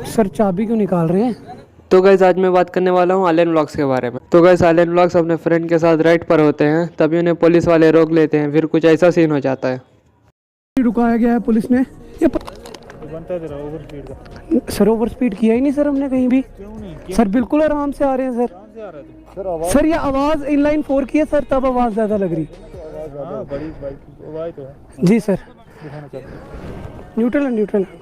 Sir चाबी क्यों निकाल रहे हैं? तो गाइस आज मैं बात करने वाला हूँ आलियन व्लॉग्स के बारे में। तो गाइस आलियन व्लॉग्स अपने फ्रेंड के साथ राइड पर होते हैं, तभी उन्हें पुलिस वाले रोक लेते हैं। फिर कुछ ऐसा सीन हो जाता है। रुकाया गया है पुलिस ने। ये सर ओवर स्पीड किया ही नहीं सर हमने कहीं भी। सर बिल्कुल आराम से आ रहे हैं सर। सर ये आवाज़ इनलाइन 4 की है सर, तब आवाज़ ज़्यादा लग रही। जी सर। न्यूट्रल है, न्यूट्रल है।